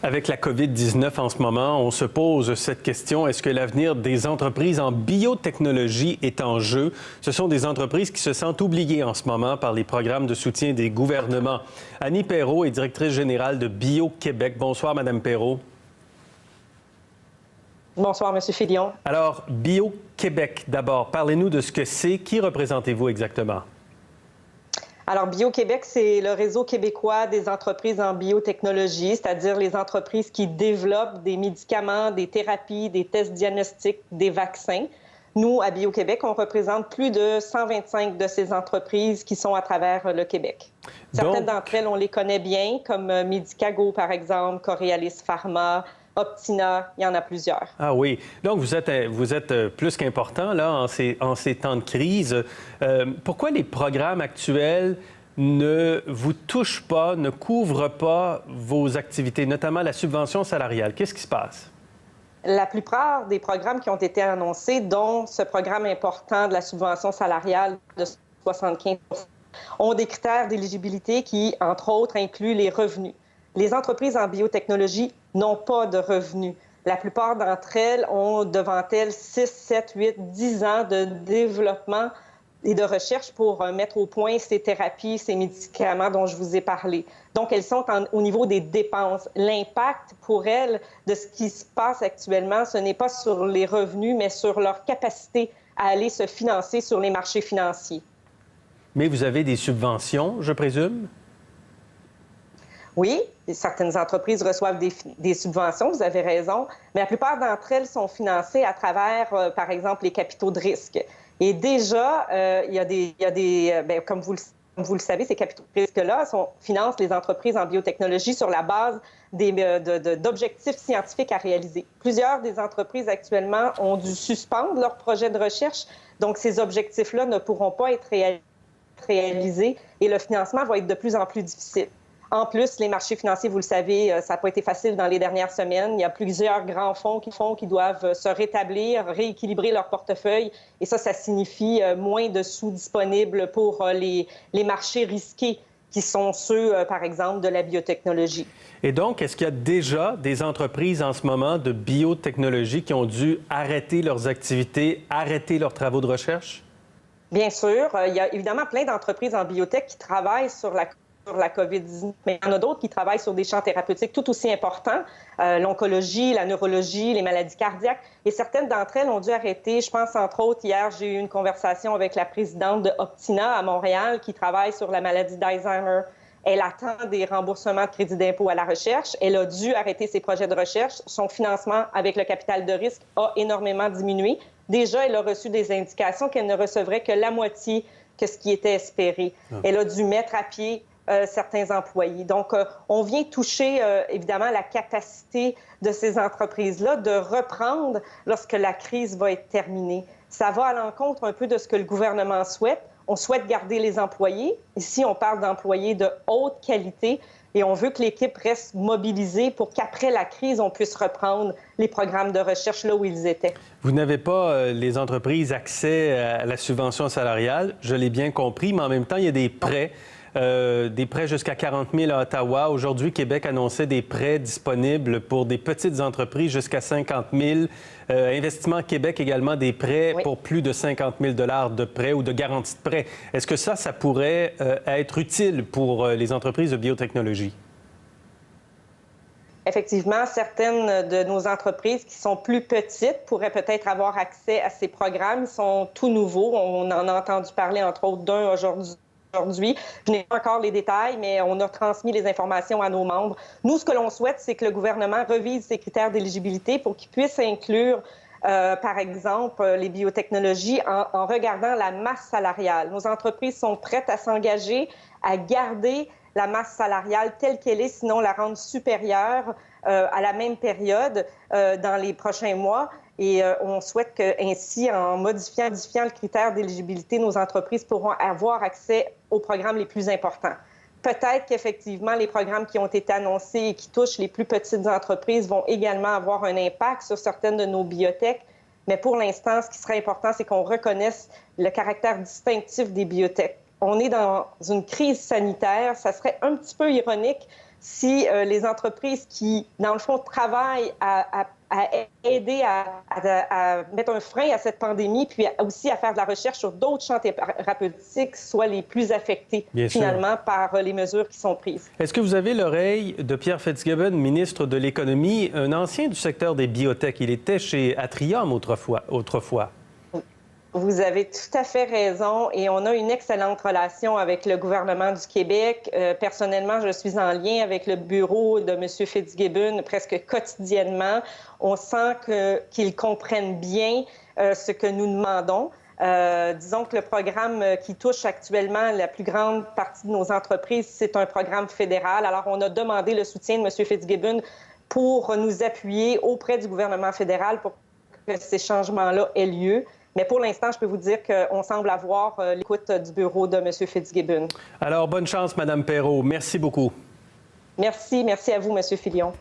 Avec la COVID-19 en ce moment, on se pose cette question. Est-ce que l'avenir des entreprises en biotechnologie est en jeu? Ce sont des entreprises qui se sentent oubliées en ce moment par les programmes de soutien des gouvernements. Annie Perrault est directrice générale de Bio-Québec. Bonsoir, Madame Perrault. Bonsoir, Monsieur Filion. Alors, Bio-Québec, d'abord, parlez-nous de ce que c'est. Qui représentez-vous exactement? Alors, Bio-Québec, c'est le réseau québécois des entreprises en biotechnologie, c'est-à-dire les entreprises qui développent des médicaments, des thérapies, des tests diagnostiques, des vaccins. Nous, à Bio-Québec, on représente plus de 125 de ces entreprises qui sont à travers le Québec. Certaines d'entre elles, on les connaît bien, comme Medicago, par exemple, Coriolis Pharma, Optina, il y en a plusieurs. Ah oui. Donc, vous êtes plus qu'important là en ces temps de crise. Pourquoi les programmes actuels ne vous touchent pas, ne couvrent pas vos activités, notamment la subvention salariale? Qu'est-ce qui se passe? La plupart des programmes qui ont été annoncés, dont ce programme important de la subvention salariale de 75 ont des critères d'éligibilité qui, entre autres, incluent les revenus. Les entreprises en biotechnologie n'ont pas de revenus. La plupart d'entre elles ont devant elles 6, 7, 8, 10 ans de développement et de recherche pour mettre au point ces thérapies, ces médicaments dont je vous ai parlé. Donc, elles sont au niveau des dépenses. L'impact pour elles de ce qui se passe actuellement, ce n'est pas sur les revenus, mais sur leur capacité à aller se financer sur les marchés financiers. Mais vous avez des subventions, je présume? Oui, certaines entreprises reçoivent des subventions, vous avez raison, mais la plupart d'entre elles sont financées à travers, par exemple, les capitaux de risque. Et déjà, il y a des comme vous le savez, ces capitaux de risque-là financent les entreprises en biotechnologie sur la base d'objectifs scientifiques à réaliser. Plusieurs des entreprises actuellement ont dû suspendre leurs projets de recherche, donc ces objectifs-là ne pourront pas être réalisés et le financement va être de plus en plus difficile. En plus, les marchés financiers, vous le savez, ça n'a pas été facile dans les dernières semaines. Il y a plusieurs grands fonds qui doivent se rétablir, rééquilibrer leur portefeuille. Et ça signifie moins de sous disponibles pour les marchés risqués qui sont ceux, par exemple, de la biotechnologie. Et donc, est-ce qu'il y a déjà des entreprises en ce moment de biotechnologie qui ont dû arrêter leurs activités, arrêter leurs travaux de recherche? Bien sûr. Il y a évidemment plein d'entreprises en biotech qui travaillent sur la COVID-19, mais il y en a d'autres qui travaillent sur des champs thérapeutiques tout aussi importants, l'oncologie, la neurologie, les maladies cardiaques. Et certaines d'entre elles ont dû arrêter. Je pense, entre autres, hier, j'ai eu une conversation avec la présidente de Optina à Montréal qui travaille sur la maladie d'Alzheimer. Elle attend des remboursements de crédit d'impôt à la recherche. Elle a dû arrêter ses projets de recherche. Son financement avec le capital de risque a énormément diminué. Déjà, elle a reçu des indications qu'elle ne recevrait que la moitié que ce qui était espéré. Elle a dû mettre à pied certains employés. Donc, on vient toucher, évidemment, la capacité de ces entreprises-là de reprendre lorsque la crise va être terminée. Ça va à l'encontre un peu de ce que le gouvernement souhaite. On souhaite garder les employés. Ici, on parle d'employés de haute qualité et on veut que l'équipe reste mobilisée pour qu'après la crise, on puisse reprendre les programmes de recherche là où ils étaient. Vous n'avez pas, les entreprises, accès à la subvention salariale, je l'ai bien compris, mais en même temps, il y a des prêts. Des prêts jusqu'à 40 000 à Ottawa. Aujourd'hui, Québec annonçait des prêts disponibles pour des petites entreprises jusqu'à 50 000. Investissement Québec également des prêts pour plus de 50 000 de prêts ou de garantie de prêts. Est-ce que ça pourrait être utile pour les entreprises de biotechnologie? Effectivement, certaines de nos entreprises qui sont plus petites pourraient peut-être avoir accès à ces programmes. Ils sont tout nouveaux. On en a entendu parler, entre autres, d'un aujourd'hui. Je n'ai pas encore les détails, mais on a transmis les informations à nos membres. Nous, ce que l'on souhaite, c'est que le gouvernement revise ses critères d'éligibilité pour qu'il puisse inclure, par exemple, les biotechnologies en regardant la masse salariale. Nos entreprises sont prêtes à s'engager, à garder la masse salariale telle qu'elle est, sinon la rendre supérieure à la même période dans les prochains mois. Et on souhaite qu'ainsi, en modifiant le critère d'éligibilité, nos entreprises pourront avoir accès aux programmes les plus importants. Peut-être qu'effectivement, les programmes qui ont été annoncés et qui touchent les plus petites entreprises vont également avoir un impact sur certaines de nos biotech. Mais pour l'instant, ce qui serait important, c'est qu'on reconnaisse le caractère distinctif des biotech. On est dans une crise sanitaire. Ça serait un petit peu ironique si les entreprises qui, dans le fond, travaillent à aider à mettre un frein à cette pandémie, puis aussi à faire de la recherche sur d'autres champs thérapeutiques, soient les plus affectés, finalement, par les mesures qui sont prises. Est-ce que vous avez l'oreille de Pierre Fitzgibbon, ministre de l'Économie, un ancien du secteur des biotech? Il était chez Atrium autrefois. Vous avez tout à fait raison et on a une excellente relation avec le gouvernement du Québec. Personnellement, je suis en lien avec le bureau de M. Fitzgibbon presque quotidiennement. On sent qu'ils comprennent bien ce que nous demandons. Disons que le programme qui touche actuellement la plus grande partie de nos entreprises, c'est un programme fédéral. Alors, on a demandé le soutien de M. Fitzgibbon pour nous appuyer auprès du gouvernement fédéral pour que ces changements-là aient lieu. Mais pour l'instant, je peux vous dire qu'on semble avoir l'écoute du bureau de M. Fitzgibbon. Alors, bonne chance, Mme Perreault. Merci beaucoup. Merci à vous, M. Filion.